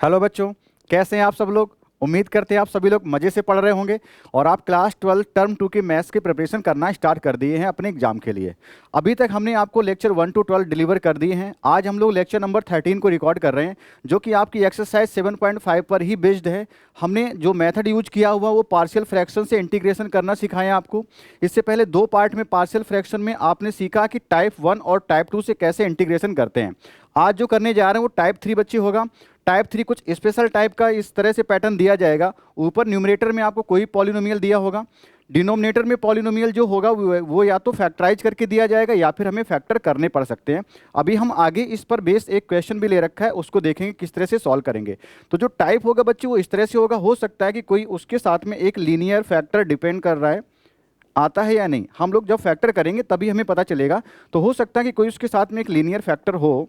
Hello बच्चों, कैसे हैं आप सब लोग। उम्मीद करते हैं आप सभी लोग मज़े से पढ़ रहे होंगे और आप क्लास 12 टर्म 2 के मैथ्स की प्रिपरेशन करना स्टार्ट कर दिए हैं अपने एग्जाम के लिए। अभी तक हमने आपको लेक्चर 1 to 12 डिलीवर कर दिए हैं। आज हम लोग लेक्चर नंबर 13 को रिकॉर्ड कर रहे हैं, जो कि आपकी एक्सरसाइज 7.5 पर ही बेस्ड है। हमने जो मेथड यूज किया हुआ वो पार्शियल फ्रैक्शन से इंटीग्रेशन करना सिखाया आपको। इससे पहले दो पार्ट में पार्शियल फ्रैक्शन में आपने सीखा कि टाइप 1 और टाइप 2 से कैसे इंटीग्रेशन करते हैं। आज जो करने जा रहे हैं वो टाइप 3 बच्चे होगा। टाइप 3 कुछ स्पेशल टाइप का इस तरह से पैटर्न दिया जाएगा। ऊपर न्यूमरेटर में आपको कोई पॉलिनोमियल दिया होगा, डिनोमिनेटर में पॉलिनोमियल जो होगा वो या तो फैक्टराइज करके दिया जाएगा या फिर हमें फैक्टर करने पड़ सकते हैं। अभी हम आगे इस पर बेस एक क्वेश्चन भी ले रखा है, उसको देखेंगे किस तरह से सॉल्व करेंगे। तो जो टाइप होगा बच्चे वो इस तरह से होगा। हो सकता है कि कोई उसके साथ में एक लीनियर फैक्टर डिपेंड कर रहा है, आता है या नहीं। हम लोग जब फैक्टर करेंगे तभी हमें पता चलेगा। तो हो सकता है कि कोई उसके साथ में एक लीनियर फैक्टर हो,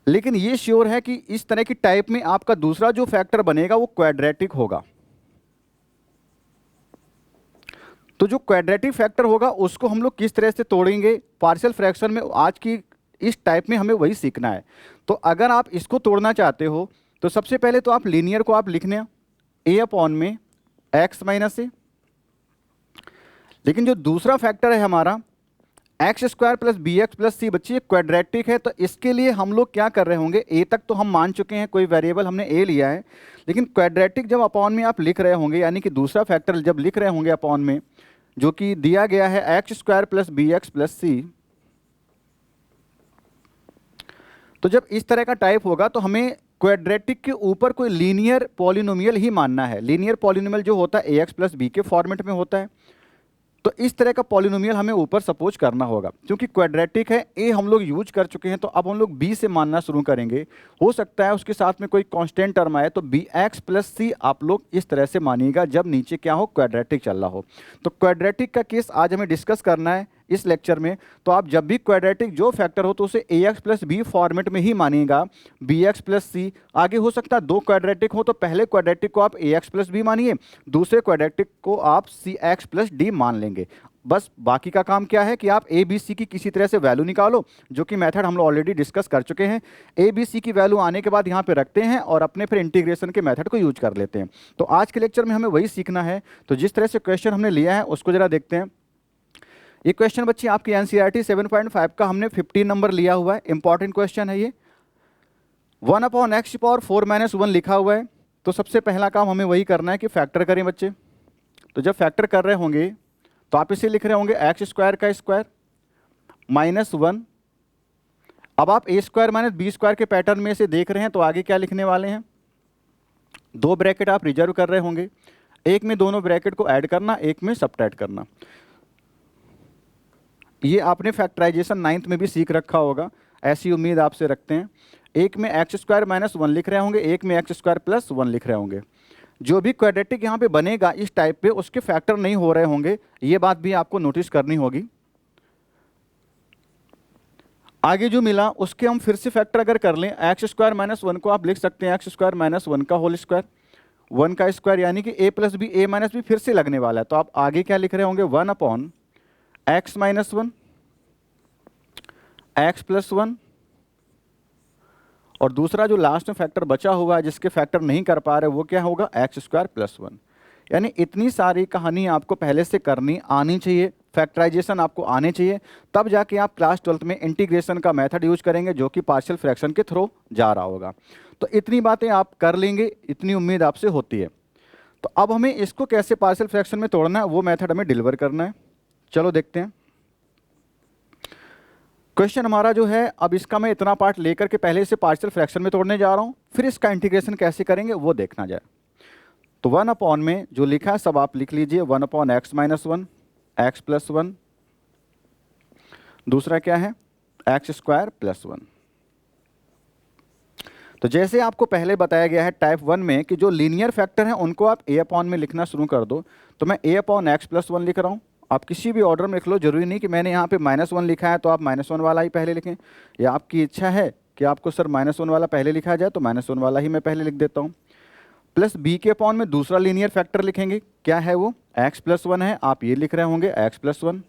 लेकिन ये श्योर है कि इस तरह की टाइप में आपका दूसरा जो फैक्टर बनेगा वो क्वाड्रेटिक होगा। तो जो क्वाड्रेटिक फैक्टर होगा उसको हम लोग किस तरह से तोड़ेंगे पार्शियल फ्रैक्शन में, आज की इस टाइप में हमें वही सीखना है। तो अगर आप इसको तोड़ना चाहते हो तो सबसे पहले तो आप लीनियर को आप लिखने ए अपॉन में एक्स माइनस ए, लेकिन जो दूसरा फैक्टर है हमारा x square plus b x plus c, बच्चे क्वाड्रेटिक है। तो इसके लिए हम लोग क्या कर रहे होंगे, ए तक तो हम मान चुके हैं, कोई वेरिएबल हमने ए लिया है, लेकिन क्वाड्रेटिक जब अपॉन में आप लिख रहे होंगे, यानी कि दूसरा फैक्टर जब लिख रहे होंगे अपॉन में, जो कि दिया गया है x square plus b x plus c, तो जब इस तरह का टाइप होगा तो हमें क्वाड्रेटिक के ऊपर कोई लीनियर पॉलिनोमियल ही मानना है। लीनियर पॉलिनोमियल जो होता है ए एक्स प्लस बी के फॉर्मेट में होता है। तो इस तरह का पॉलिनोमियल हमें ऊपर सपोज करना होगा। क्योंकि क्वाड्रेटिक है, ए हम लोग यूज कर चुके हैं, तो अब हम लोग बी से मानना शुरू करेंगे। हो सकता है उसके साथ में कोई कांस्टेंट टर्म आए, तो बी एक्स प्लस सी आप लोग इस तरह से मानिएगा जब नीचे क्या हो, क्वाड्रेटिक चल रहा हो। तो क्वाड्रेटिक का केस आज हमें डिस्कस करना है इस लेक्चर में। तो आप जब भी क्वाड्रेटिक जो फैक्टर हो तो उसे ए एक्स प्लस बी फॉर्मेट में ही मानिएगा, बी एक्स प्लस सी। आगे हो सकता है दो क्वाड्रेटिक हो तो पहले क्वाड्रेटिक को आप ए एक्स प्लस बी मानिए, दूसरे क्वाड्रेटिक को आप सी एक्स प्लस डी मान लेंगे। बस बाकी का काम क्या है कि आप ए बी सी की किसी तरह से वैल्यू निकालो, जो कि मेथड हम लोग ऑलरेडी डिस्कस कर चुके हैं। ए बी सी की वैल्यू आने के बाद यहाँ पे रखते हैं और अपने फिर इंटीग्रेशन के मेथड को यूज कर लेते हैं। तो आज के लेक्चर में हमें वही सीखना है। तो जिस तरह से क्वेश्चन हमने लिया है उसको जरा देखते हैं। ये क्वेश्चन बच्चे आपकी एनसीईआरटी 7.5 का हमने 15 नंबर लिया हुआ है। इंपॉर्टेंट क्वेश्चन है ये। 1 अपॉन एक्स पावर 4 माइनस 1 लिखा हुआ है। तो सबसे पहला काम हमें वही करना है कि फैक्टर करें बच्चे। तो जब फैक्टर कर रहे होंगे तो आप इसे लिख रहे होंगे एक्स स्क्वायर का स्क्वायर माइनस 1। अब आप ए स्क्वायर माइनस बी स्क्वायर के पैटर्न में से देख रहे हैं, तो आगे क्या लिखने वाले हैं, दो ब्रैकेट आप रिजर्व कर रहे होंगे, एक में दोनों ब्रैकेट को ऐड करना, एक में सब्ट्रैक्ट करना। ये आपने फैक्टराइजेशन 9th में भी सीख रखा होगा, ऐसी उम्मीद आपसे रखते हैं। एक में एक्स स्क्वायर माइनस 1 लिख रहे होंगे, एक में एक्स स्क्वायर प्लस 1 लिख रहे होंगे। जो भी क्वाड्रेटिक यहाँ पे बनेगा इस टाइप पे, उसके फैक्टर नहीं हो रहे होंगे, ये बात भी आपको नोटिस करनी होगी। आगे जो मिला उसके हम फिर से फैक्टर अगर कर लें, एक्स स्क्वायर माइनस 1 को आप लिख सकते हैं एक्स स्क्वायर माइनस 1 का होल स्क्वायर, 1 का स्क्वायर, यानी कि ए प्लस बी, ए माइनस बी फिर से लगने वाला है। तो आप आगे क्या लिख रहे होंगे, 1 upon x minus 1 x plus 1, और दूसरा जो लास्ट में फैक्टर बचा हुआ है जिसके फैक्टर नहीं कर पा रहे, वो क्या होगा, एक्स स्क्वायर प्लस 1। यानी इतनी सारी कहानी आपको पहले से करनी आनी चाहिए, फैक्टराइजेशन आपको आने चाहिए, तब जाके आप क्लास 12 में इंटीग्रेशन का मेथड यूज करेंगे, जो कि पार्शियल फ्रैक्शन के थ्रू जा रहा होगा। तो इतनी बातें आप कर लेंगे, इतनी उम्मीद आपसे होती है। तो अब हमें इसको कैसे पार्शियल फ्रैक्शन में तोड़ना है वो मेथड हमें डिलीवर करना है। चलो देखते हैं। क्वेश्चन हमारा जो है, अब इसका मैं इतना पार्ट लेकर के पहले इसे पार्शियल फ्रैक्शन में तोड़ने जा रहा हूँ, फिर इसका इंटीग्रेशन कैसे करेंगे वो देखना जाए। तो 1 अपॉन में जो लिखा है सब आप लिख लीजिए, 1 upon x minus 1 x plus 1, दूसरा क्या है, एक्स स्क्वायर प्लस 1। तो जैसे आपको पहले बताया गया है टाइप 1 में कि जो लीनियर फैक्टर हैं उनको आप ए अपॉन में लिखना शुरू कर दो। तो मैं ए अपॉन एक्स प्लस 1 लिख रहा हूँ। आप किसी भी ऑर्डर में लिख लो, जरूरी नहीं कि मैंने यहाँ पे -1 लिखा है तो आप -1 वाला ही पहले लिखें, या आपकी इच्छा है कि आपको सर -1 वाला पहले लिखा जाए तो -1 वाला ही मैं पहले लिख देता हूँ। प्लस बी के अपॉन में दूसरा लीनियर फैक्टर लिखेंगे, क्या है वो, एक्स प्लस 1 है, आप ये लिख रहे होंगे एक्स प्लस 1।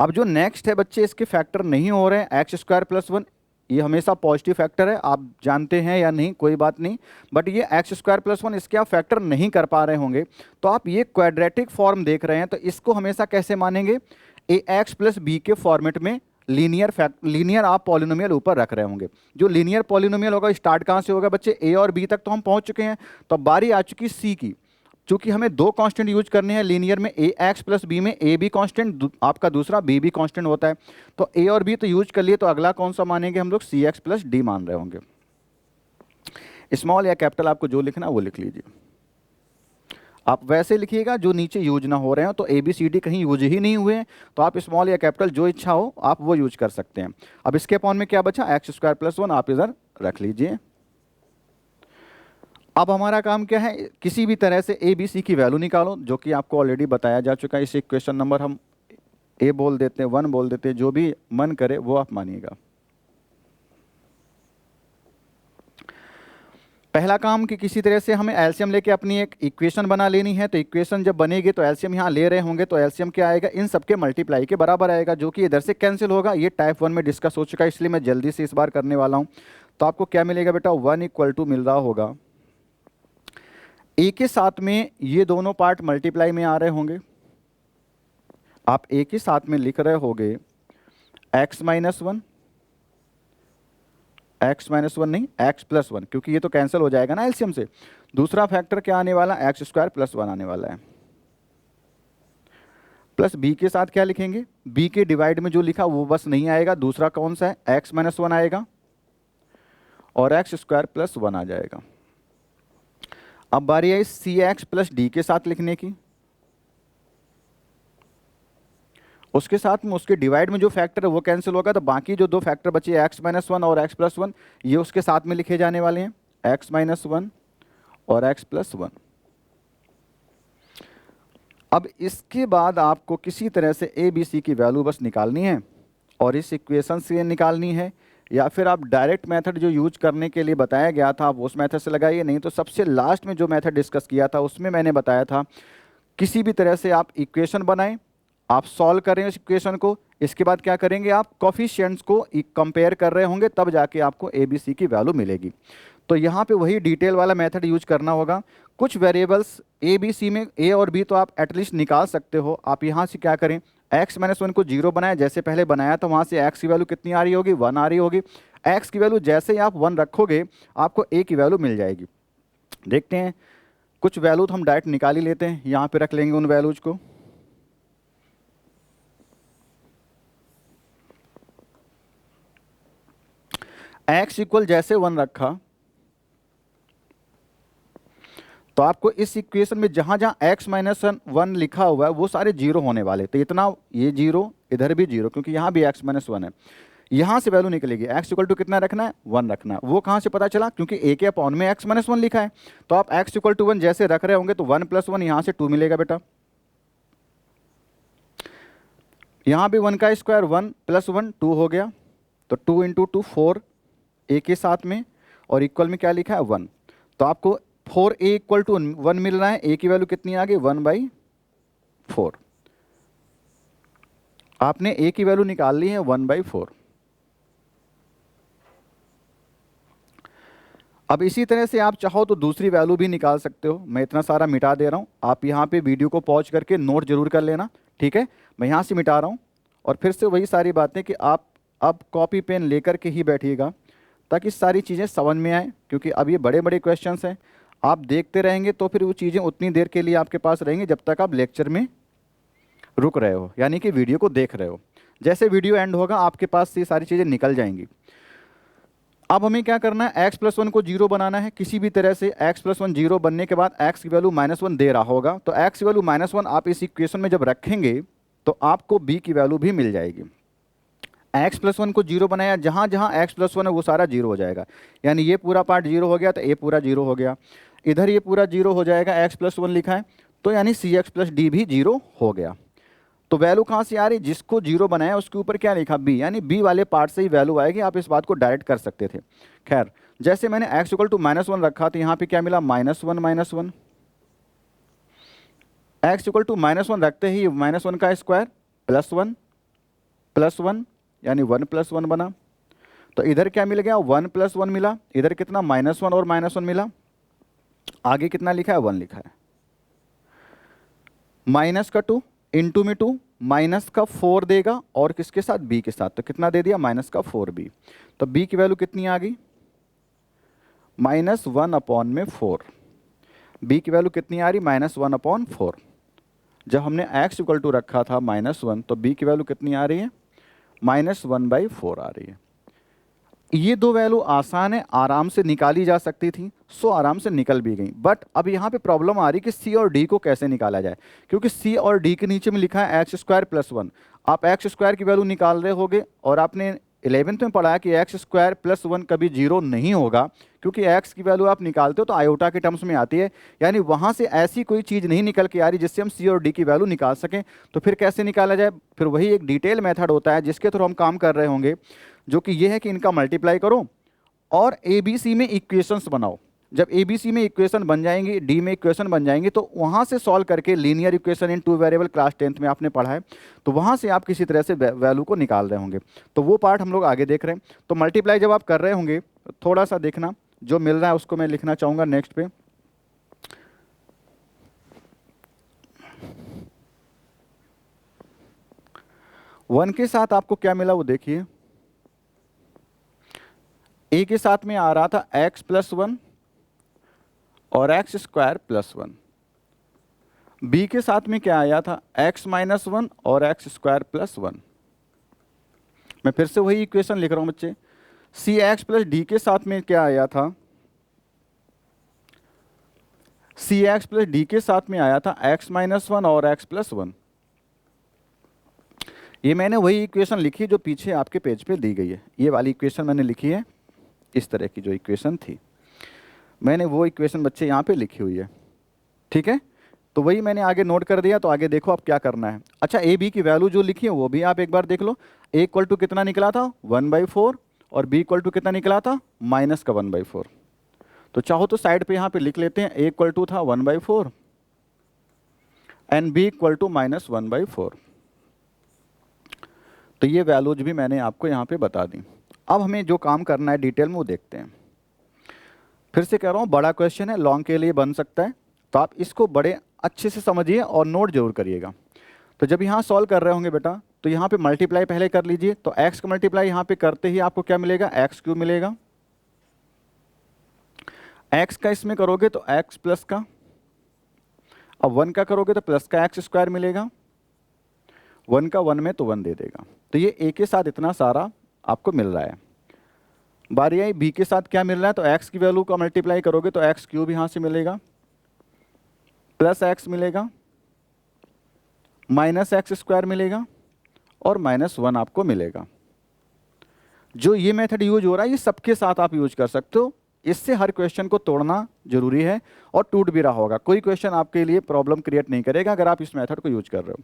अब जो नेक्स्ट है बच्चे, इसके फैक्टर नहीं हो रहे हैं, एक्स स्क्वायर प्लस 1, ये हमेशा पॉजिटिव फैक्टर है, आप जानते हैं या नहीं कोई बात नहीं, बट ये एक्स स्क्वायर प्लस वन इसके आप फैक्टर नहीं कर पा रहे होंगे। तो आप ये क्वाड्रेटिक फॉर्म देख रहे हैं तो इसको हमेशा कैसे मानेंगे, ए एक्स प्लस बी के फॉर्मेट में लीनियर आप पॉलिनोमियल ऊपर रख रहे होंगे। जो लीनियर पॉलिनोमियल होगा स्टार्ट कहाँ से होगा बच्चे, ए और बी तक तो हम पहुंच चुके हैं। तो अब बारी आ चुकी सी की। चूंकि हमें दो कांस्टेंट यूज करने हैं लीनियर में, ए एक्स प्लस बी में ए बी कांस्टेंट आपका दूसरा बी भी कांस्टेंट होता है, तो ए और बी तो यूज कर लिए, तो अगला कौन सा मानेंगे हम लोग, सी एक्स प्लस डी मान रहे होंगे। स्मॉल या कैपिटल आपको जो लिखना है वो लिख लीजिए। आप वैसे लिखिएगा जो नीचे यूज ना हो रहे हो, तो ए बी सी डी कहीं यूज ही नहीं हुए हैं तो आप स्मॉल या कैपिटल जो इच्छा हो आप वो यूज कर सकते हैं। अब इसके अपॉन में क्या बचा, एक्स स्क्वायर प्लस वन आप इधर रख लीजिए। अब हमारा काम क्या है, किसी भी तरह से ए बी सी की वैल्यू निकालो, जो कि आपको ऑलरेडी बताया जा चुका है। इस इक्वेशन नंबर हम ए बोल देते हैं, 1 बोल देते हैं, जो भी मन करे वो आप मानिएगा। पहला काम कि किसी तरह से हमें एलसीएम लेके अपनी एक इक्वेशन बना लेनी है। तो इक्वेशन जब बनेगी तो एलसीएम यहाँ ले रहे होंगे, तो एलसीएम क्या आएगा, इन सबके मल्टीप्लाई के बराबर आएगा, जो कि इधर से कैंसिल होगा। ये टाइप 1 में डिस्कस हो चुका है, इसलिए मैं जल्दी से इस बार करने वाला हूँ। तो आपको क्या मिलेगा बेटा, 1 इक्वल टू मिल रहा होगा, ए के साथ में ये दोनों पार्ट मल्टीप्लाई में आ रहे होंगे, आप ए के साथ में लिख रहे होंगे x minus one, x minus one नहीं एक्स प्लस वन, क्योंकि ये तो कैंसिल हो जाएगा ना एलसीएम से। दूसरा फैक्टर क्या आने वाला, एक्स स्क्वायर प्लस वन आने वाला है, प्लस बी के साथ क्या लिखेंगे, बी के डिवाइड में जो लिखा वो बस नहीं आएगा, दूसरा कौन सा है, एक्स माइनस वन आएगा और एक्स स्क्वायर प्लस वन आ जाएगा। अब बारी आई सी एक्स प्लस डी के साथ लिखने की, उसके साथ में उसके डिवाइड में जो फैक्टर है वो कैंसिल होगा, तो बाकी जो दो फैक्टर बचे एक्स माइनस वन और एक्स प्लस वन, ये उसके साथ में लिखे जाने वाले हैं, एक्स माइनस वन और एक्स प्लस वन। अब इसके बाद आपको किसी तरह से ए बी सी की वैल्यू बस निकालनी है और इस इक्वेशन से निकालनी है, या फिर आप डायरेक्ट मेथड जो यूज करने के लिए बताया गया था आप उस मेथड से लगाइए। नहीं तो सबसे लास्ट में जो मेथड डिस्कस किया था उसमें मैंने बताया था किसी भी तरह से आप इक्वेशन बनाएं, आप सॉल्व करें इस इक्वेशन को, इसके बाद क्या करेंगे, आप कोफिशिएंट्स को कंपेयर कर रहे होंगे, तब जाके आपको ए बी सी की वैल्यू मिलेगी। तो यहाँ पे वही डिटेल वाला मेथड यूज करना होगा। कुछ वेरिएबल्स ए बी सी में ए और बी तो आप एटलीस्ट निकाल सकते हो। आप यहाँ से क्या करें, एक्स माइनस वन को जीरो बनाए, जैसे पहले बनाया तो वहाँ से एक्स की वैल्यू कितनी आ रही होगी, 1 आ रही होगी। एक्स की वैल्यू जैसे ही आप 1 रखोगे आपको ए की वैल्यू मिल जाएगी। देखते हैं, कुछ वैल्यू तो हम डायरेक्ट निकाल ही लेते हैं, यहाँ पे रख लेंगे उन वैल्यूज को। एक्स इक्वल जैसे 1 रखा तो आपको इस इक्वेशन में जहां जहां एक्स माइनस वन लिखा हुआ है वो सारे जीरो होने वाले। तो इतना ये जीरो, इधर भी जीरो, क्योंकि यहां भी एक्स माइनस वन है। यहां से वैल्यू निकलेगी, एक्स इक्वल टू कितना रखना है, 1 रखना है। वो कहां से पता चला, क्योंकि ए के अपॉन में एक्स माइनस वन लिखा है। तो आप एक्स इक्वल टू 1 जैसे रख रहे होंगे तो 1 प्लस 1 यहां से 2 मिलेगा बेटा। यहां भी 1 का स्क्वायर 1 प्लस 1 2 हो गया, तो 2 इंटू 2 4 ए के साथ में, और इक्वल में क्या लिखा है 1। तो आपको 4 ए इक्वल टू 1 मिल रहा है। ए की वैल्यू कितनी आ गई, 1/4। आपने ए की वैल्यू निकाल ली है 1/4। अब इसी तरह से आप चाहो तो दूसरी वैल्यू भी निकाल सकते हो। मैं इतना सारा मिटा दे रहा हूं, आप यहाँ पे वीडियो को पॉज करके नोट जरूर कर लेना, ठीक है। मैं यहाँ से मिटा रहा हूँ और फिर से वही सारी बातें कि आप अब कॉपी पेन लेकर के ही बैठिएगा ताकि सारी चीज़ें समझ में आए, क्योंकि अब ये बड़े बड़े क्वेश्चंस हैं। आप देखते रहेंगे तो फिर वो चीज़ें उतनी देर के लिए आपके पास रहेंगी जब तक आप लेक्चर में रुक रहे हो, यानी कि वीडियो को देख रहे हो। जैसे वीडियो एंड होगा आपके पास से सारी चीज़ें निकल जाएंगी। अब हमें क्या करना है, एक्स प्लस वन को जीरो बनाना है। किसी भी तरह से एक्स प्लस वन जीरो बनने के बाद एक्स की वैल्यू -1 दे रहा होगा, तो एक्स की वैल्यू -1 आप इस इक्वेशन में जब रखेंगे तो आपको बी की वैल्यू भी मिल जाएगी। एक्स प्लस वन को जीरो बनाया, जहाँ जहाँ एक्स प्लस वन है वो सारा जीरो हो जाएगा, यानी ये पूरा पार्ट जीरो हो गया तो ये पूरा जीरो हो गया, इधर ये पूरा जीरो हो जाएगा, एक्स प्लस वन लिखा है तो यानी सी एक्स प्लस डी भी जीरो हो गया। तो वैल्यू कहाँ से आ रही, जिसको जीरो बनाया उसके ऊपर क्या लिखा, बी, यानी बी वाले पार्ट से ही वैल्यू आएगी। आप इस बात को डायरेक्ट कर सकते थे। खैर, जैसे मैंने एक्स इक्वल टू -1 रखा तो यहाँ पे क्या मिला, -1 एक्स इक्वल टू -1 रखते ही -1 का स्क्वायर +1 +1 यानी 1 + 1 बना। तो इधर क्या मिल गया, 1 + 1 मिला, इधर कितना -1 और -1 मिला, आगे कितना लिखा है, 1 लिखा है। माइनस का 2 इंटू में 2, माइनस का 4 देगा और किसके साथ, b के साथ, तो कितना दे दिया, -4b। तो b की वैल्यू कितनी आ गई, -1/4। b की वैल्यू कितनी आ रही, -1/4। जब हमने x इक्वल टू रखा था -1, तो b की वैल्यू कितनी आ रही है, -1/4 आ रही है। ये दो वैल्यू आसान है, आराम से निकाली जा सकती थी, सो आराम से निकल भी गई। बट अब यहाँ पे प्रॉब्लम आ रही कि c और d को कैसे निकाला जाए, क्योंकि c और d के नीचे में लिखा है x² + 1। आप x² की वैल्यू निकाल रहे होगे, और आपने 11th में पढ़ा है कि x² + 1 कभी 0 नहीं होगा, क्योंकि x की वैल्यू आप निकालते हो तो आयोटा के टर्म्स में आती है, यानी वहाँ से ऐसी कोई चीज़ नहीं निकल के आ रही जिससे हम c और d की वैल्यू निकाल सकें। तो फिर कैसे निकाला जाए, फिर वही एक डिटेल मेथड होता है जिसके थ्रू हम काम कर रहे होंगे, जो कि ये है कि इनका मल्टीप्लाई करो और ABC में इक्वेशंस बनाओ। जब ABC में इक्वेशन बन जाएंगी, D में इक्वेशन बन जाएंगी, तो वहाँ से सॉल्व करके linear equation in 2 variable class 10th में आपने पढ़ा है, तो वहाँ से आप किसी तरह से वैल्यू को निकाल रहे होंगे। तो वो पार्ट हम लोग आगे देख रहे हैं। तो मल्टीप्लाई जब आप कर रहे होंगे, थोड़ा सा देखना, जो मिल रहा है उसको मैं लिखना चाहूँगा नेक्स्ट पे। वन के साथ आपको क्या मिला वो देखिए, a के साथ में आ रहा था x + 1 और x² + 1। b के साथ में क्या आया था, x - 1 और x² + 1। मैं फिर से वही इक्वेशन लिख रहा हूं बच्चे। cx + d के साथ में क्या आया था, cx + d के साथ में आया था x - 1 और x + 1। ये मैंने वही इक्वेशन लिखी जो पीछे आपके पेज पे दी गई है, ये वाली इक्वेशन मैंने लिखी है, इस तरह की जो इक्वेशन थी, मैंने वो इक्वेशन बच्चे यहाँ पे लिखी हुई है, ठीक है। तो वही मैंने आगे नोट कर दिया। तो आगे देखो अब क्या करना है। अच्छा, ए बी की वैल्यू जो लिखी है वो भी आप एक बार देख लो। ए इक्वल टू कितना निकला था, 1/4, और बी इक्वल टू कितना निकला था, -1/4। तो चाहो तो साइड पे यहाँ पे लिख लेते हैं, ए इक्वल टू था 1/4 एंड बी इक्वल टू -1/4। तो ये वैल्यूज भी मैंने आपको यहाँ पे बता दी। अब हमें जो काम करना है डिटेल में वो देखते हैं। फिर से कह रहा हूँ, बड़ा क्वेश्चन है, लॉन्ग के लिए बन सकता है, तो आप इसको बड़े अच्छे से समझिए और नोट जरूर करिएगा। तो जब यहाँ सॉल्व कर रहे होंगे बेटा, तो यहाँ पे मल्टीप्लाई पहले कर लीजिए। तो x का मल्टीप्लाई यहाँ पे करते ही आपको क्या मिलेगा, x³ मिलेगा। x का इसमें करोगे तो x प्लस का, अब 1 का करोगे तो प्लस का x² मिलेगा। 1 का 1 में तो 1 दे देगा। तो ये a के साथ इतना सारा आपको मिल रहा है। बारी आई b के साथ क्या मिल रहा है, तो x की वैल्यू का मल्टीप्लाई करोगे तो x³ यहाँ से मिलेगा, प्लस x मिलेगा, -x² मिलेगा और -1 आपको मिलेगा। जो ये मेथड यूज हो रहा है ये सबके साथ आप यूज कर सकते हो। इससे हर क्वेश्चन को तोड़ना जरूरी है और टूट भी रहा होगा। कोई क्वेश्चन आपके लिए प्रॉब्लम क्रिएट नहीं करेगा अगर आप इस मेथड को यूज कर रहे हो।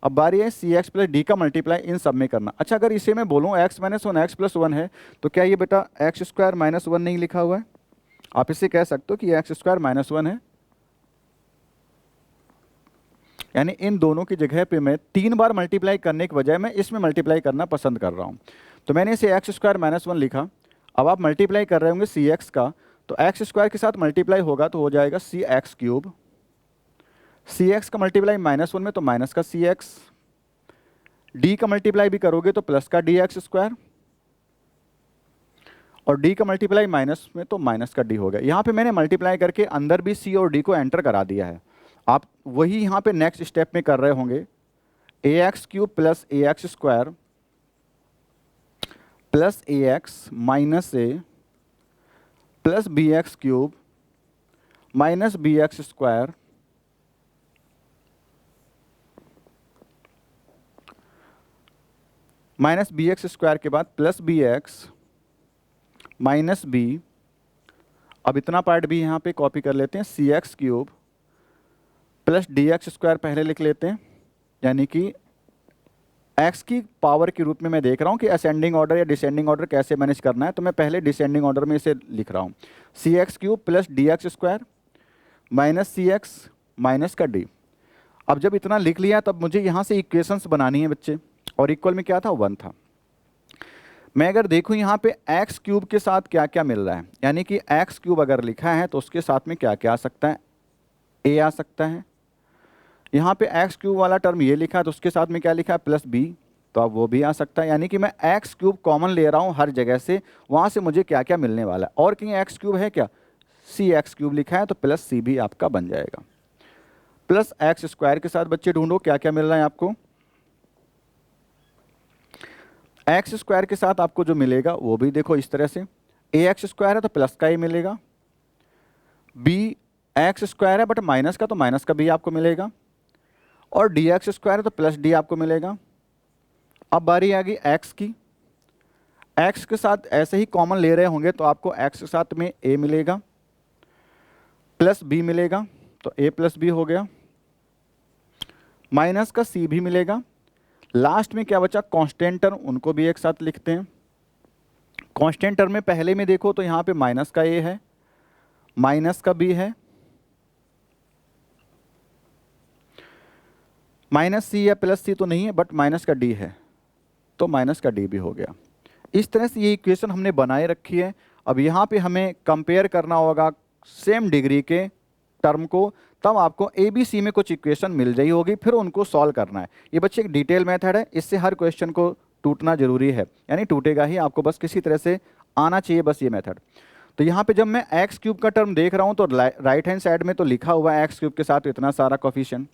अब बारी है cx + d का मल्टीप्लाई इन सब में करना। अच्छा, अगर इसे मैं बोलूँ x - 1 x + 1 है, तो क्या ये बेटा x² - 1 नहीं लिखा हुआ है? आप इसे कह सकते हो कि x² - 1 है। यानी इन दोनों की जगह पे मैं 3 बार मल्टीप्लाई करने के बजाय मैं इसमें मल्टीप्लाई करना पसंद कर रहा हूँ। तो मैंने इसे x² - 1 लिखा। अब आप मल्टीप्लाई कर रहे होंगे cx का, तो x² के साथ मल्टीप्लाई होगा तो हो जाएगा cx³। cx का मल्टीप्लाई -1 में तो माइनस का cx, d का मल्टीप्लाई भी करोगे तो प्लस का dx², और d का मल्टीप्लाई माइनस में तो माइनस का d हो गया। यहाँ पे मैंने मल्टीप्लाई करके अंदर भी c और d को एंटर करा दिया है। आप वही यहाँ पे नेक्स्ट स्टेप में कर रहे होंगे, ax³ + ax² plus ax minus a plus bx³ minus bx² minus bx² के बाद प्लस bx माइनस b। अब इतना पार्ट भी यहाँ पे कॉपी कर लेते हैं, cx³ प्लस dx² पहले लिख लेते हैं, यानी कि x की पावर के रूप में मैं देख रहा हूँ कि असेंडिंग ऑर्डर या डिसेंडिंग ऑर्डर कैसे मैनेज करना है। तो मैं पहले डिसेंडिंग ऑर्डर में इसे लिख रहा हूँ, cx³ plus dx² minus cx minus का d। अब जब इतना लिख लिया तब मुझे यहाँ से इक्वेशंस बनानी है बच्चे, और इक्वल में क्या था, 1 था। मैं अगर देखूं यहाँ पे एक्स क्यूब के साथ क्या क्या मिल रहा है, यानी कि एक्स क्यूब अगर लिखा है तो उसके साथ में क्या क्या आ सकता है, ए आ सकता है। यहाँ पे एक्स क्यूब वाला टर्म ये लिखा है तो उसके साथ में क्या लिखा है, प्लस बी, तो अब वो भी आ सकता है। यानी कि मैं एक्स क्यूब कॉमन ले रहा हूँ हर जगह से, वहाँ से मुझे क्या क्या मिलने वाला है। और कहीं एक्स क्यूब है क्या, सी एक्स क्यूब लिखा है तो प्लस सी भी आपका बन जाएगा। प्लस एक्स स्क्वायर के साथ बच्चे ढूंढो क्या क्या मिल रहा है आपको। एक्स स्क्वायर के साथ आपको जो मिलेगा वो भी देखो इस तरह से, ए एक्स स्क्वायर है तो प्लस का ए मिलेगा, बी एक्स स्क्वायर है बट माइनस का, तो माइनस का बी आपको मिलेगा, और डी एक्स स्क्वायर है तो प्लस डी आपको मिलेगा। अब बारी आ गई एक्स की, एक्स के साथ ऐसे ही कॉमन ले रहे होंगे तो आपको एक्स के साथ में ए मिलेगा, प्लस बी मिलेगा, तो ए प्लस बी हो गया, माइनस का सी भी मिलेगा। लास्ट में क्या बचा, कांस्टेंट टर्म, उनको भी एक साथ लिखते हैं। कांस्टेंट टर्म में पहले में देखो तो यहाँ पे माइनस का ए है, माइनस का बी है, माइनस सी या प्लस सी तो नहीं है बट माइनस का डी है, तो माइनस का डी भी हो गया। इस तरह से ये इक्वेशन हमने बनाए रखी है। अब यहाँ पे हमें कंपेयर करना होगा सेम डिग्री के टर्म को, तब आपको ए बी सी में कुछ इक्वेशन मिल रही होगी, फिर उनको सॉल्व करना है। ये बच्चे एक डिटेल मेथड है, इससे हर क्वेश्चन को टूटना जरूरी है, यानी टूटेगा ही, आपको बस किसी तरह से आना चाहिए बस ये मेथड। तो यहाँ पे जब मैं एक्स क्यूब का टर्म देख रहा हूँ तो राइट हैंड साइड में तो लिखा हुआ है एक्स क्यूब के साथ इतना सारा कोफिशिएंट,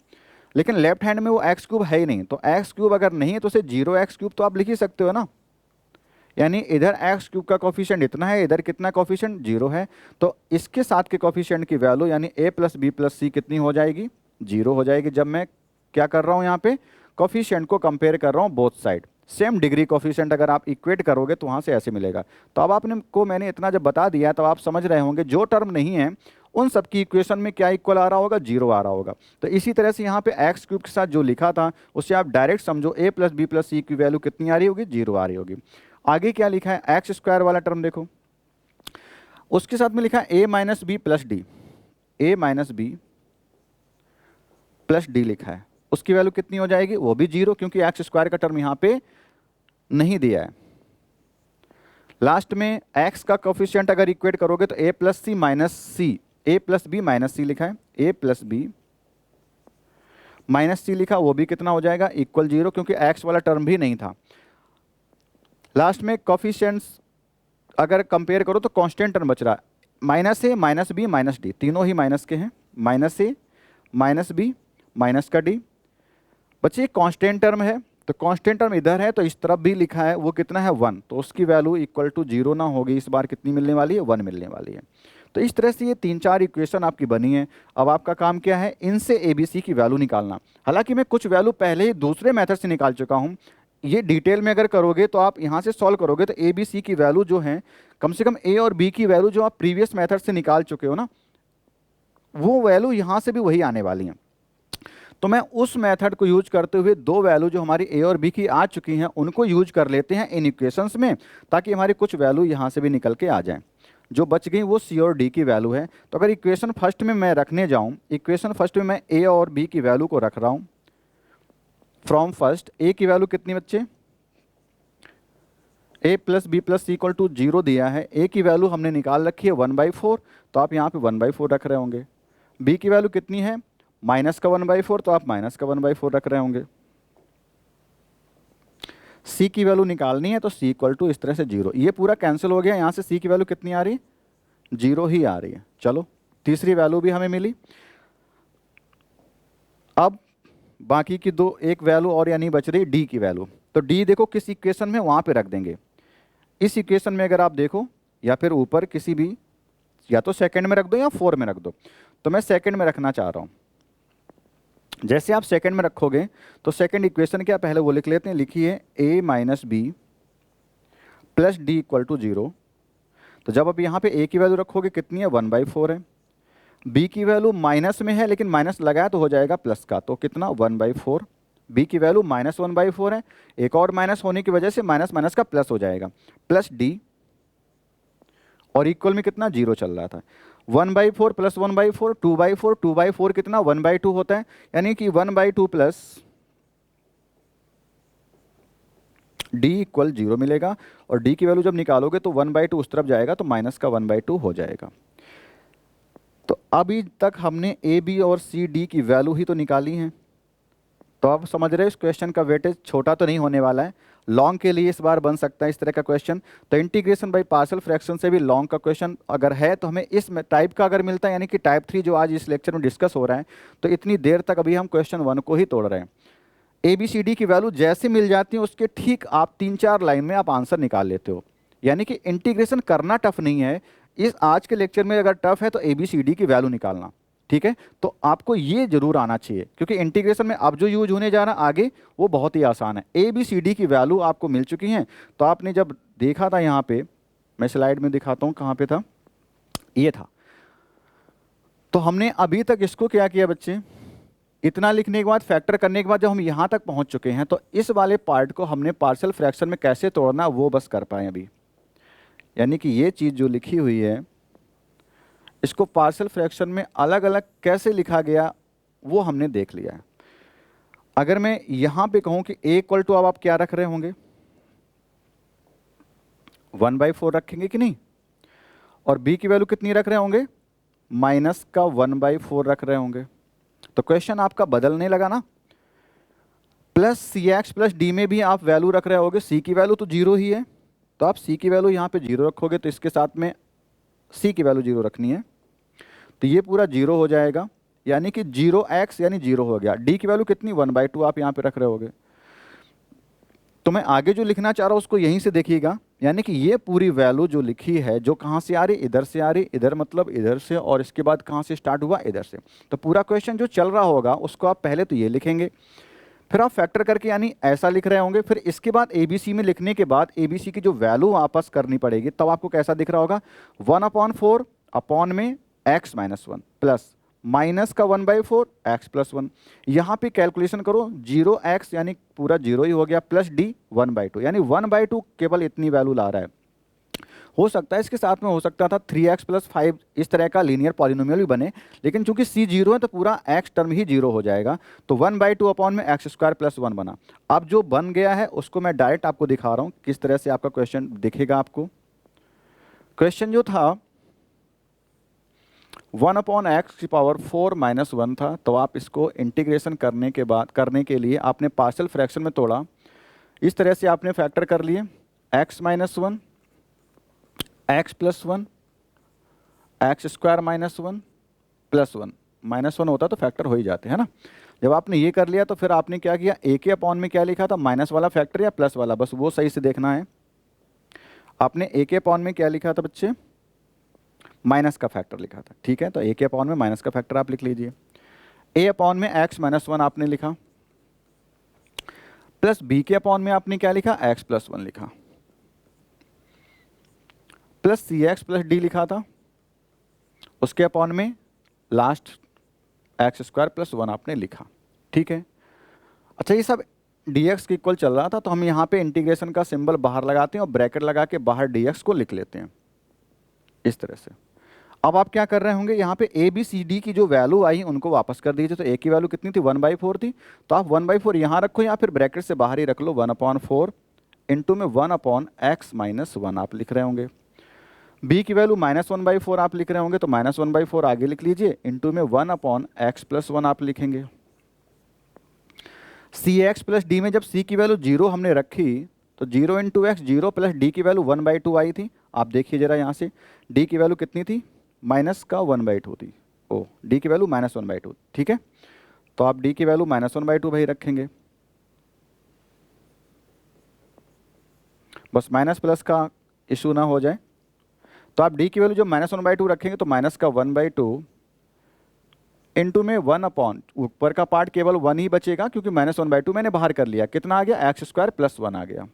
लेकिन लेफ्ट हैंड में वो एक्स क्यूब है ही नहीं। तो एक्स क्यूब अगर नहीं है तो उसे 0 एक्स क्यूब तो आप लिख ही सकते हो ना, यानी इधर एक्स क्यूब का कोफिशिएंट इतना है, इधर कितना कोफिशिएंट 0 है, तो इसके साथ के कोफिशिएंट की वैल्यू यानी ए प्लस बी प्लस सी कितनी हो जाएगी, 0 हो जाएगी। जब मैं क्या कर रहा हूँ यहाँ पे कोफिशिएंट को कंपेयर कर रहा हूँ both side, same degree coefficient अगर आप इक्वेट करोगे तो वहाँ से ऐसे मिलेगा। तो अब आपने को मैंने इतना जब बता दिया तो आप समझ रहे होंगे जो टर्म नहीं है उन सब की इक्वेशन में क्या इक्वल आ रहा होगा, 0 आ रहा होगा। तो इसी तरह से यहाँ पे एक्स क्यूब के साथ जो लिखा था उससे आप डायरेक्ट समझो ए प्लस बी प्लस सी की वैल्यू कितनी आ रही होगी, 0 आ रही होगी। आगे क्या लिखा है, एक्स स्क्वायर वाला टर्म देखो, उसके साथ में लिखा है ए माइनस बी प्लस डी, ए माइनस बी प्लस डी लिखा है, उसकी वैल्यू कितनी हो जाएगी, वो भी 0, क्योंकि एक्स स्क्वायर का टर्म यहाँ पे नहीं दिया है। लास्ट में एक्स का कोफिशिएंट अगर इक्वेट करोगे तो ए प्लस सी माइनस सी, ए प्लस बी माइनस सी लिखा है, ए प्लस बी माइनस सी लिखा, वो भी कितना हो जाएगा, इक्वल 0, क्योंकि एक्स वाला टर्म भी नहीं था। लास्ट में कोफिशिएंट्स अगर कंपेयर करो तो कांस्टेंट टर्म बच रहा है, माइनस ए माइनस बी माइनस डी, तीनों ही माइनस के हैं, माइनस ए माइनस बी माइनस का डी। बच्चे कांस्टेंट टर्म है तो कांस्टेंट टर्म इधर है तो इस तरफ भी लिखा है, वो कितना है 1, तो उसकी वैल्यू इक्वल टू 0 ना होगी, इस बार कितनी मिलने वाली है, 1 मिलने वाली है। तो इस तरह से ये 3-4 इक्वेशन आपकी बनी है। अब आपका काम क्या है, इनसे ए बी सी की वैल्यू निकालना। हालांकि मैं कुछ वैल्यू पहले ही दूसरे मेथड से निकाल चुका हूँ, ये डिटेल में अगर करोगे तो आप यहाँ से सॉल्व करोगे तो ए बी सी की वैल्यू जो है, कम से कम ए और बी की वैल्यू जो आप प्रीवियस मेथड से निकाल चुके हो ना, वो वैल्यू यहाँ से भी वही आने वाली हैं। तो मैं उस मेथड को यूज करते हुए दो वैल्यू जो हमारी ए और बी की आ चुकी हैं उनको यूज कर लेते हैं इन इक्वेशंस में, ताकि हमारी कुछ वैल्यू यहाँ से भी निकल के आ जाएं। जो बच गई वो सी और डी की वैल्यू है। तो अगर इक्वेशन फर्स्ट में मैं रखने जाऊँ, इक्वेशन फर्स्ट में मैं ए और बी की वैल्यू को रख रहा हूँ फ्रॉम फर्स्ट। ए की वैल्यू कितनी बच्चे, a plus b plus c equal to 0 दिया है, ए की वैल्यू हमने निकाल रखी है 1/4, तो आप यहाँ पे 1/4 रख रहे होंगे। बी की वैल्यू कितनी है, माइनस का 1/4, तो आप माइनस का 1/4 रख रहे होंगे। सी की वैल्यू निकालनी है तो सी इक्वल टू इस तरह से 0, ये पूरा कैंसिल हो गया। यहाँ से सी की वैल्यू कितनी आ रही है, 0 ही आ रही है। चलो तीसरी वैल्यू भी हमें मिली। अब बाकी की दो, एक वैल्यू और यानी बच रही डी की वैल्यू। तो डी देखो किस इक्वेशन में, वहाँ पे रख देंगे। इस इक्वेशन में अगर आप देखो, या फिर ऊपर किसी भी, या तो सेकंड में रख दो या 4 में रख दो। तो मैं सेकंड में रखना चाह रहा हूँ। जैसे आप सेकंड में रखोगे तो सेकंड इक्वेशन क्या, पहले वो लिख लेते हैं, लिखिए a minus b plus d equal to 0। तो जब आप यहाँ पे ए की वैल्यू रखोगे कितनी है, 1/4 है। बी की वैल्यू माइनस में है लेकिन माइनस लगाया तो हो जाएगा प्लस का, तो कितना 1/4। बी की वैल्यू -1/4 है, एक और माइनस होने की वजह से माइनस माइनस का प्लस हो जाएगा, प्लस डी, और इक्वल में कितना 0 चल रहा था। 1/4 प्लस 1/4 2/4, 2/4 कितना 1/2 होता है, यानी कि 1/2 प्लस डी इक्वल 0 मिलेगा, और डी की वैल्यू जब निकालोगे तो 1/2 उस तरफ जाएगा तो माइनस का 1/2 हो जाएगा। तो अभी तक हमने ए बी और सी डी की वैल्यू ही तो निकाली है, तो आप समझ रहे हैं इस क्वेश्चन का वेटेज छोटा तो नहीं होने वाला है। लॉन्ग के लिए इस बार बन सकता है इस तरह का क्वेश्चन। तो इंटीग्रेशन बाय पार्शियल फ्रैक्शन से भी लॉन्ग का क्वेश्चन अगर है तो हमें इस टाइप का अगर मिलता है, यानी कि टाइप 3 जो आज इस लेक्चर में डिस्कस हो रहा है, तो इतनी देर तक अभी हम क्वेश्चन 1 को ही तोड़ रहे हैं। ए बी सी डी की वैल्यू जैसे मिल जाती है उसके ठीक आप 3-4 लाइन में आप आंसर निकाल लेते हो, यानी कि इंटीग्रेशन करना टफ नहीं है। इस आज के लेक्चर में अगर टफ है तो ए बी सी डी की वैल्यू निकालना, ठीक है। तो आपको ये जरूर आना चाहिए, क्योंकि इंटीग्रेशन में अब जो यूज होने जा रहा है आगे वो बहुत ही आसान है। ए बी सी डी की वैल्यू आपको मिल चुकी हैं। तो आपने जब देखा था यहाँ पे, मैं स्लाइड में दिखाता हूँ कहाँ पे था, ये था। तो हमने अभी तक इसको क्या किया बच्चे, इतना लिखने के बाद फैक्टर करने के बाद जब हम यहाँ तक पहुँच चुके हैं तो इस वाले पार्ट को हमने पार्शियल फ्रैक्शन में कैसे तोड़ना वो बस कर पाए अभी। यानी कि ये चीज़ जो लिखी हुई है इसको पार्शियल फ्रैक्शन में अलग अलग कैसे लिखा गया वो हमने देख लिया है। अगर मैं यहाँ पे कहूँ कि ए इक्वल टू, अब आप क्या रख रहे होंगे, 1/4 रखेंगे कि नहीं, और बी की वैल्यू कितनी रख रहे होंगे, माइनस का 1/4 रख रहे होंगे। तो क्वेश्चन आपका बदलने लगा ना। प्लस सी एक्स प्लस डी में भी आप वैल्यू रख रहे होगे, सी की वैल्यू तो 0 ही है, तो आप सी की वैल्यू यहाँ पे 0 रखोगे, तो इसके साथ में सी की वैल्यू 0 रखनी है, तो ये पूरा 0 हो जाएगा, यानी कि 0x यानी 0 हो गया। डी की वैल्यू कितनी, 1/2 आप यहाँ पे रख रहे होगे। तो मैं आगे जो लिखना चाह रहा हूँ उसको यहीं से देखिएगा, यानी कि ये पूरी वैल्यू जो लिखी है जो कहाँ से आ रही, इधर से आ रही, इधर मतलब इधर से, और इसके बाद कहाँ से स्टार्ट हुआ, इधर से। तो पूरा क्वेश्चन जो चल रहा होगा उसको आप पहले तो ये लिखेंगे, फिर आप फैक्टर करके यानी ऐसा लिख रहे होंगे, फिर इसके बाद ABC में लिखने के बाद ABC की जो वैल्यू वापस करनी पड़ेगी, तब आपको कैसा दिख रहा होगा, 1/4 अपॉन में x-1 प्लस माइनस का 1/4 x+1। यहाँ पे कैलकुलेशन करो, 0x यानी पूरा 0 ही हो गया, प्लस d 1/2 यानी 1/2 केवल इतनी वैल्यू ला रहा है। हो सकता है इसके साथ में हो सकता था 3x + 5 इस तरह का लीनियर पॉलिनोमियल भी बने, लेकिन चूंकि c 0 है तो पूरा x टर्म ही 0 हो जाएगा, तो 1/2 अपॉन में x² + 1 बना। अब जो बन गया है उसको मैं डायरेक्ट आपको दिखा रहा हूँ किस तरह से आपका क्वेश्चन दिखेगा आपको। क्वेश्चन जो था 1/(x⁴ - 1 था, तो आप इसको इंटीग्रेशन करने के लिए आपने पार्शियल फ्रैक्शन में तोड़ा, इस तरह से आपने फैक्टर कर लिए, x-1 x+1 x² - 1 -1 होता तो फैक्टर हो ही जाते हैं ना। जब आपने ये कर लिया तो फिर आपने क्या किया, ए के अपॉन में क्या लिखा था, माइनस वाला फैक्टर या प्लस वाला, बस वो सही से देखना है। आपने ए के अपॉन में क्या लिखा था बच्चे, माइनस का फैक्टर लिखा था, ठीक है। तो ए के अपॉन में माइनस का फैक्टर आप लिख लीजिए। ए अपॉन में x-1 आपने लिखा, प्लस बी के अपॉन में आपने क्या लिखा, x+1 लिखा, प्लस सी एक्स प्लस डी लिखा था, उसके अपॉन में लास्ट x² + 1 आपने लिखा, ठीक है। अच्छा, ये सब dx के इक्वल चल रहा था, तो हम यहाँ पे इंटीग्रेशन का सिंबल बाहर लगाते हैं और ब्रैकेट लगा के बाहर dx को लिख लेते हैं इस तरह से। अब आप क्या कर रहे होंगे, यहाँ पे ए बी सी डी की जो वैल्यू आई उनको वापस कर दीजिए। तो ए की वैल्यू कितनी थी, 1/4 थी, तो आप 1/4 यहाँ रखो या फिर ब्रैकेट से बाहर ही रख लो, 1/4 इंटू में 1/x-1 आप लिख रहे होंगे। b की वैल्यू -1/4 आप लिख रहे होंगे, तो -1/4 आगे लिख लीजिए, इंटू में 1/x+1 आप लिखेंगे। सी एक्स प्लस डी में जब c की वैल्यू 0 हमने रखी तो 0 × x 0 प्लस d की वैल्यू 1/2 आई थी। आप देखिए जरा यहाँ से d की वैल्यू कितनी थी, माइनस का 1/2 थी, ओ d की वैल्यू -1/2, ठीक है। तो आप d की वैल्यू -1/2 भाई रखेंगे, बस माइनस प्लस का इशू ना हो जाए। तो आप d की वैल्यू जब -1/2 रखेंगे तो माइनस का 1/2 इंटू में 1 ऊपर का पार्ट केवल 1 ही बचेगा, क्योंकि -1/2 मैंने बाहर कर लिया, कितना आ गया, x² + 1 आ गया।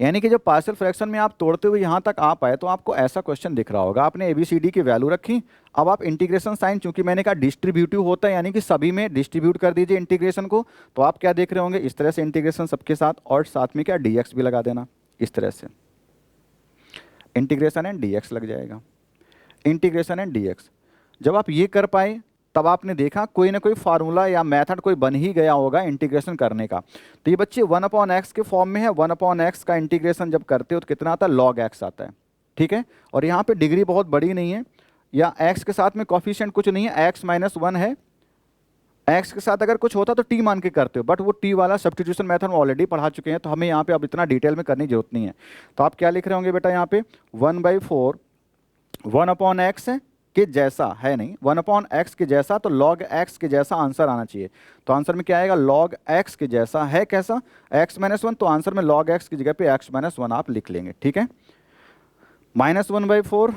यानी कि जब पार्शियल फ्रैक्शन में आप तोड़ते हुए यहाँ तक आ पाए तो आपको ऐसा क्वेश्चन दिख रहा होगा। आपने ABCD की वैल्यू रखी, अब आप इंटीग्रेशन साइन, चूंकि मैंने कहा डिस्ट्रीब्यूटिव होता है, यानी कि सभी में डिस्ट्रीब्यूट कर दीजिए इंटीग्रेशन को, तो आप क्या देख रहे होंगे, इस तरह से इंटीग्रेशन सबके साथ, और साथ में क्या dx भी लगा देना, इस तरह से इंटीग्रेशन एंड dx लग जाएगा, इंटीग्रेशन एंड dx। जब आप ये कर पाए तब आपने देखा कोई ना कोई फार्मूला या मेथड कोई बन ही गया होगा इंटीग्रेशन करने का। तो ये बच्चे 1/x के फॉर्म में है। 1/x का इंटीग्रेशन जब करते हो तो कितना आता है, log x आता है, ठीक है। और यहाँ पे डिग्री बहुत बड़ी नहीं है, या x के साथ में कॉफिशिएंट कुछ नहीं है, x - 1 है। x के साथ अगर कुछ होता तो t मान के करते हो, बट वो t वाला सब्स्टिट्यूशन मेथड हम ऑलरेडी पढ़ा चुके हैं, तो हमें यहाँ पे अब इतना डिटेल में करने की जरूरत नहीं है। तो आप क्या लिख रहे होंगे बेटा, यहाँ पे 1/4 1/x के जैसा है नहीं, 1/x के जैसा, तो log x के जैसा आंसर आना चाहिए। तो आंसर में क्या आएगा, log x के जैसा है कैसा, x - 1, तो आंसर में log x की जगह पे x - 1 आप लिख लेंगे, ठीक है। -1/4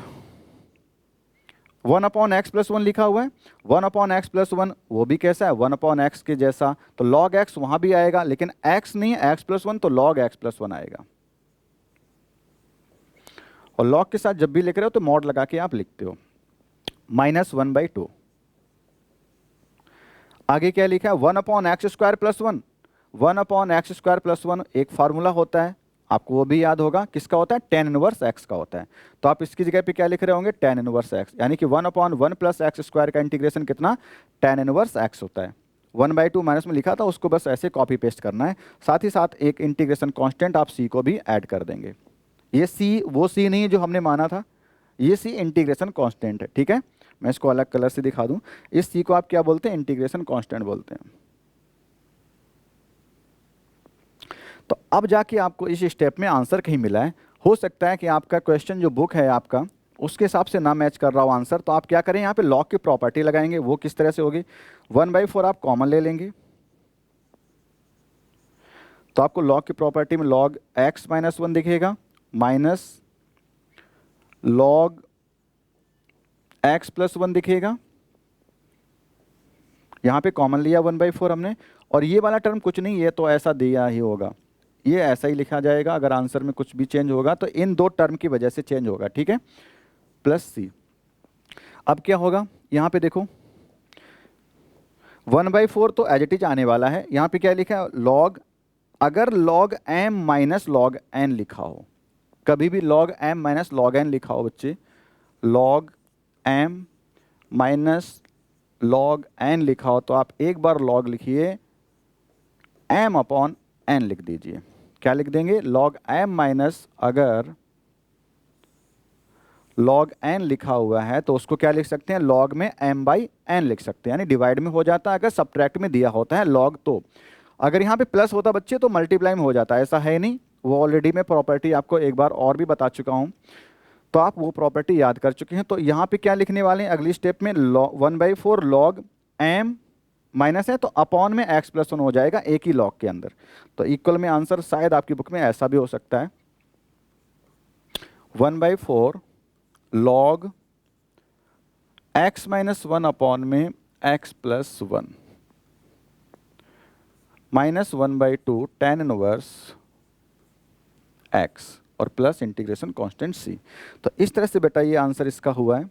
1/x + 1 लिखा हुआ है, 1/x + 1 वो भी कैसा है, 1/x के जैसा, तो log x वहां भी आएगा, लेकिन x नहीं है, x + 1, तो log x + 1 आएगा। और log के साथ जब भी लिख रहे हो तो मॉड लगा के आप लिखते हो। -1/2 आगे क्या लिखा है, 1/x² + 1 1/x² + 1 एक फार्मूला होता है, आपको वो भी याद होगा, किसका होता है, tan 1x का होता है। तो आप इसकी जगह पे क्या लिख रहे होंगे, tan 1x, यानी कि 1/1 + x² का इंटीग्रेशन कितना, tan 1x होता है। 1/2 माइनस में लिखा था, उसको बस ऐसे कॉपी पेस्ट करना है। साथ ही साथ एक इंटीग्रेशन कांस्टेंट आप c को भी ऐड कर देंगे। ये c वो c नहीं जो हमने माना था, ये c इंटीग्रेशन कांस्टेंट है, ठीक है। मैं इसको अलग कलर से दिखा दूं, इस c को आप क्या बोलते हैं, इंटीग्रेशन कांस्टेंट बोलते हैं। तो अब जाके आपको इस स्टेप में आंसर कहीं मिला है, हो सकता है कि आपका क्वेश्चन जो बुक है आपका उसके हिसाब से ना मैच कर रहा हो आंसर, तो आप क्या करें, यहाँ पे लॉग की प्रॉपर्टी लगाएंगे। वो किस तरह से होगी, 1/4 आप कॉमन ले लेंगे, तो आपको लॉग की प्रॉपर्टी में log x - 1 दिखेगा, माइनस log x + 1 दिखेगा। यहाँ पे कॉमन लिया 1/4 हमने, और ये वाला टर्म कुछ नहीं, ये तो ऐसा दिया ही होगा, ये ऐसा ही लिखा जाएगा। अगर आंसर में कुछ भी चेंज होगा तो इन दो टर्म की वजह से चेंज होगा, ठीक है, +c। अब क्या होगा, यहाँ पे देखो 1/4 तो एज इट इज आने वाला है। यहाँ पे क्या लिखा है, log, अगर log m - log n लिखा हो, कभी भी log m - log n लिखा हो बच्चे, log m - log n लिखा हो, तो आप एक बार log लिखिए, m/n लिख दीजिए। क्या लिख देंगे, log m - अगर log n लिखा हुआ है तो उसको क्या लिख सकते हैं, log में m/n लिख सकते हैं, यानी डिवाइड में हो जाता है। अगर सब्ट्रैक्ट में दिया होता है log, तो अगर यहाँ पे प्लस होता बच्चे तो मल्टीप्लाई में हो जाता है, ऐसा है नहीं। वो ऑलरेडी मैं प्रॉपर्टी आपको एक बार और भी बता चुका हूँ, तो आप वो प्रॉपर्टी याद कर चुके हैं। तो यहाँ पे क्या लिखने वाले हैं, अगली स्टेप में 1/4 log m माइनस है, तो अपॉन में x + 1 हो जाएगा एक ही लॉग के अंदर। तो इक्वल में आंसर शायद आपकी बुक में ऐसा भी हो सकता है, 1/4 log x - 1 अपॉन में x + 1 -1/2 tan 1 x और प्लस इंटीग्रेशन कांस्टेंट c। तो इस तरह से बेटा ये आंसर इसका हुआ है।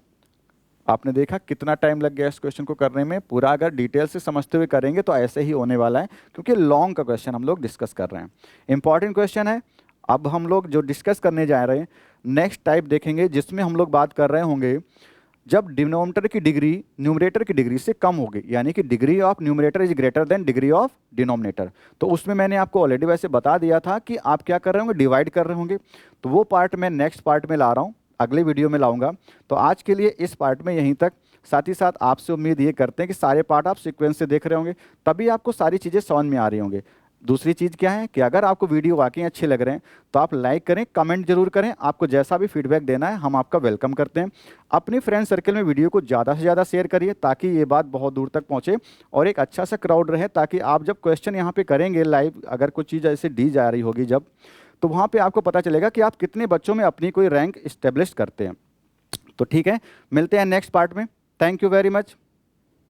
आपने देखा कितना टाइम लग गया इस क्वेश्चन को करने में, पूरा अगर डिटेल से समझते हुए करेंगे तो ऐसे ही होने वाला है, क्योंकि लॉन्ग का क्वेश्चन हम लोग डिस्कस कर रहे हैं, इंपॉर्टेंट क्वेश्चन है। अब हम लोग जो डिस्कस करने जा रहे हैं, नेक्स्ट टाइप देखेंगे जिसमें हम लोग बात कर रहे होंगे जब डिनोमिनेटर की डिग्री न्यूमरेटर की डिग्री से कम होगी, यानी कि degree of numerator is greater than degree of denominator. तो उसमें मैंने आपको ऑलरेडी वैसे बता दिया था कि आप क्या कर रहे होंगे, डिवाइड कर रहे होंगे। तो वो पार्ट मैं नेक्स्ट पार्ट में ला रहा हूँ, अगले वीडियो में लाऊंगा। तो आज के लिए इस पार्ट में यहीं तक। साथ ही साथ आपसे उम्मीद ये करते हैं कि सारे पार्ट आप सीक्वेंस से देख रहे होंगे, तभी आपको सारी चीज़ें समझ में आ रही होंगी। दूसरी चीज़ क्या है कि अगर आपको वीडियो वाकई अच्छे लग रहे हैं तो आप लाइक करें, कमेंट जरूर करें। आपको जैसा भी फीडबैक देना है हम आपका वेलकम करते हैं। अपने फ्रेंड सर्कल में वीडियो को ज़्यादा से ज़्यादा शेयर करिए, ताकि ये बात बहुत दूर तक पहुँचे और एक अच्छा सा क्राउड रहे, ताकि आप जब क्वेश्चन यहाँ पे करेंगे लाइव, अगर कुछ चीज़ ऐसे दी जा रही होगी जब, तो वहाँ पर आपको पता चलेगा कि आप कितने बच्चों में अपनी कोई रैंक इस्टेब्लिश करते हैं। तो ठीक है, मिलते हैं नेक्स्ट पार्ट में। Thank you very much.